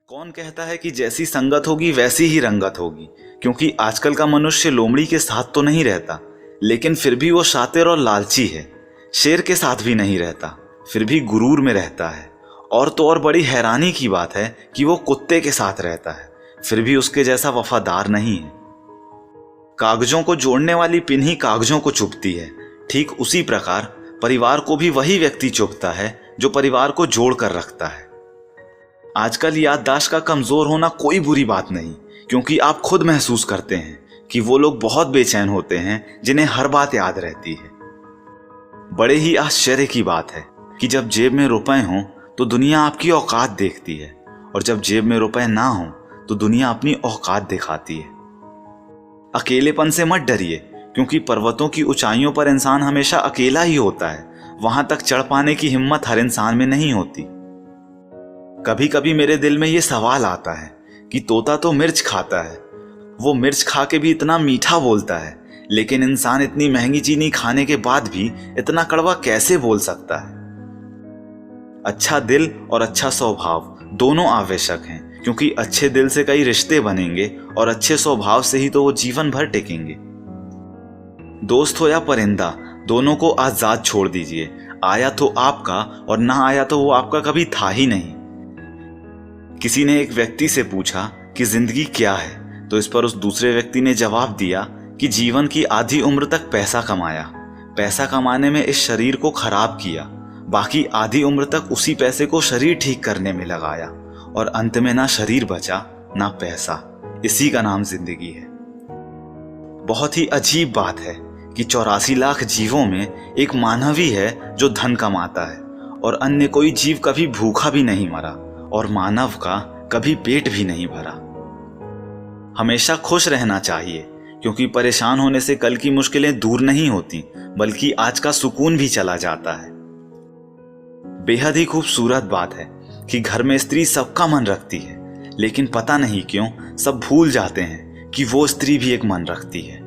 कौन कहता है कि जैसी संगत होगी वैसी ही रंगत होगी। क्योंकि आजकल का मनुष्य लोमड़ी के साथ तो नहीं रहता, लेकिन फिर भी वो शातिर और लालची है। शेर के साथ भी नहीं रहता, फिर भी गुरूर में रहता है। और तो और बड़ी हैरानी की बात है कि वो कुत्ते के साथ रहता है, फिर भी उसके जैसा वफादार नहीं है। कागजों को जोड़ने वाली पिन ही कागजों को चुभती है, ठीक उसी प्रकार परिवार को भी वही व्यक्ति चुभता है जो परिवार को जोड़ कर रखता है। आजकल याददाश्त का कमजोर होना कोई बुरी बात नहीं, क्योंकि आप खुद महसूस करते हैं कि वो लोग बहुत बेचैन होते हैं जिन्हें हर बात याद रहती है। बड़े ही आश्चर्य की बात है कि जब जेब में रुपए हों तो दुनिया आपकी औकात देखती है, और जब जेब में रुपए ना हों तो दुनिया अपनी औकात दिखाती है। अकेलेपन से मत डरिए, क्योंकि पर्वतों की ऊंचाइयों पर इंसान हमेशा अकेला ही होता है। वहां तक चढ़ पाने की हिम्मत हर इंसान में नहीं होती। कभी कभी मेरे दिल में ये सवाल आता है कि तोता तो मिर्च खाता है, वो मिर्च खा के भी इतना मीठा बोलता है, लेकिन इंसान इतनी महंगी चीनी खाने के बाद भी इतना कड़वा कैसे बोल सकता है। अच्छा दिल और अच्छा स्वभाव दोनों आवश्यक हैं, क्योंकि अच्छे दिल से कई रिश्ते बनेंगे और अच्छे स्वभाव से ही तो वो जीवन भर टिकेंगे। दोस्त हो या परिंदा, दोनों को आजाद छोड़ दीजिए। आया तो आपका और ना आया तो वो आपका कभी था ही नहीं। किसी ने एक व्यक्ति से पूछा कि जिंदगी क्या है, तो इस पर उस दूसरे व्यक्ति ने जवाब दिया कि जीवन की आधी उम्र तक पैसा कमाया, पैसा कमाने में इस शरीर को खराब किया, बाकी आधी उम्र तक उसी पैसे को शरीर ठीक करने में लगाया, और अंत में ना शरीर बचा ना पैसा। इसी का नाम जिंदगी है। बहुत ही अजीब बात है कि 84 लाख जीवों में एक मानव ही है जो धन कमाता है, और अन्य कोई जीव कभी भूखा भी नहीं मरा, और मानव का कभी पेट भी नहीं भरा। हमेशा खुश रहना चाहिए, क्योंकि परेशान होने से कल की मुश्किलें दूर नहीं होती, बल्कि आज का सुकून भी चला जाता है। बेहद ही खूबसूरत बात है कि घर में स्त्री सबका मन रखती है, लेकिन पता नहीं क्यों सब भूल जाते हैं कि वो स्त्री भी एक मन रखती है।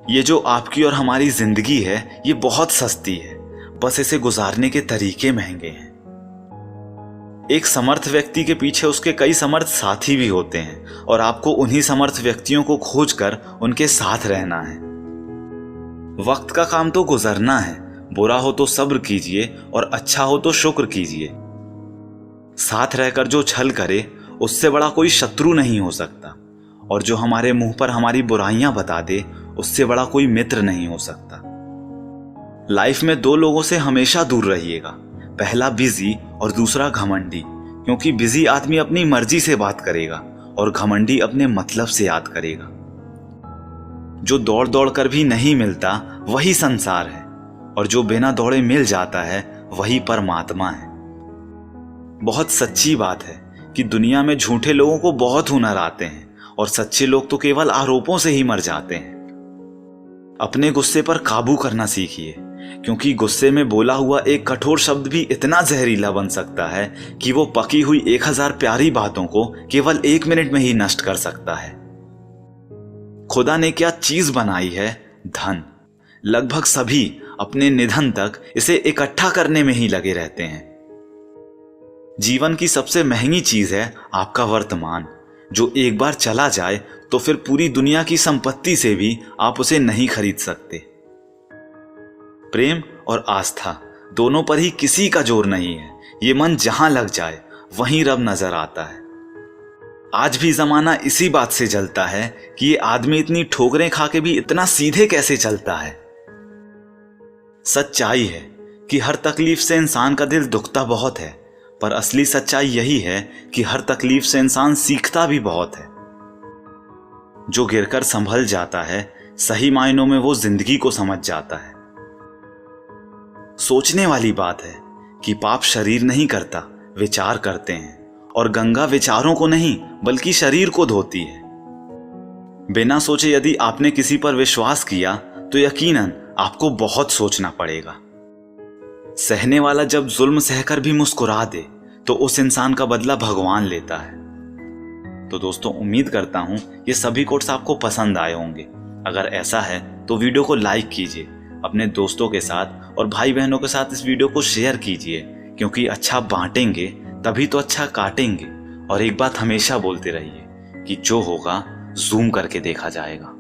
ये जो आपकी और हमारी जिंदगी है, ये बहुत सस्ती है, बस इसे गुजारने के तरीके महंगे हैं। एक समर्थ व्यक्ति के पीछे उसके कई समर्थ साथी भी होते हैं, और आपको उन्हीं समर्थ व्यक्तियों को खोजकर उनके साथ रहना है। वक्त का काम तो गुजरना है, बुरा हो तो सब्र कीजिए और अच्छा हो तो शुक्र कीजिए। साथ रहकर जो छल करे उससे बड़ा कोई शत्रु नहीं हो सकता, और जो हमारे मुंह पर हमारी बुराइयां बता दे उससे बड़ा कोई मित्र नहीं हो सकता। लाइफ में दो लोगों से हमेशा दूर रहिएगा, पहला बिजी और दूसरा घमंडी, क्योंकि बिजी आदमी अपनी मर्जी से बात करेगा और घमंडी अपने मतलब से याद करेगा। जो दौड़ दौड़ कर भी नहीं मिलता वही संसार है, और जो बिना दौड़े मिल जाता है वही परमात्मा है। बहुत सच्ची बात है कि दुनिया में झूठे लोगों को बहुत हुनर आते हैं, और सच्चे लोग तो केवल आरोपों से ही मर जाते हैं। अपने गुस्से पर काबू करना सीखिए, क्योंकि गुस्से में बोला हुआ एक कठोर शब्द भी इतना जहरीला बन सकता है कि वो पकी हुई 1000 प्यारी बातों को केवल 1 मिनट में ही नष्ट कर सकता है। खुदा ने क्या चीज बनाई है? धन। लगभग सभी अपने निधन तक इसे इकट्ठा करने में ही लगे रहते हैं। जीवन की सबसे महंगी चीज है आपका वर्तमान, जो एक बार चला जाए तो फिर पूरी दुनिया की संपत्ति से भी आप उसे नहीं खरीद सकते। प्रेम और आस्था दोनों पर ही किसी का जोर नहीं है। ये मन जहां लग जाए वहीं रब नजर आता है। आज भी जमाना इसी बात से जलता है कि ये आदमी इतनी ठोकरें खा के भी इतना सीधे कैसे चलता है। सच्चाई है कि हर तकलीफ से इंसान का दिल दुखता बहुत है, पर असली सच्चाई यही है कि हर तकलीफ से इंसान सीखता भी बहुत है। जो गिरकर संभल जाता है, सही मायनों में वो जिंदगी को समझ जाता है। सोचने वाली बात है कि पाप शरीर नहीं करता, विचार करते हैं, और गंगा विचारों को नहीं बल्कि शरीर को धोती है। बिना सोचे यदि आपने किसी पर विश्वास किया तो यकीनन आपको बहुत सोचना पड़ेगा। सहने वाला जब जुल्म सहकर भी मुस्कुरा दे तो उस इंसान का बदला भगवान लेता है। तो दोस्तों, उम्मीद करता हूं ये सभी कोट्स आपको पसंद आए होंगे। अगर ऐसा है तो वीडियो को लाइक कीजिए, अपने दोस्तों के साथ और भाई बहनों के साथ इस वीडियो को शेयर कीजिए, क्योंकि अच्छा बांटेंगे तभी तो अच्छा काटेंगे, और एक बात हमेशा बोलते रहिए कि जो होगा जूम करके देखा जाएगा।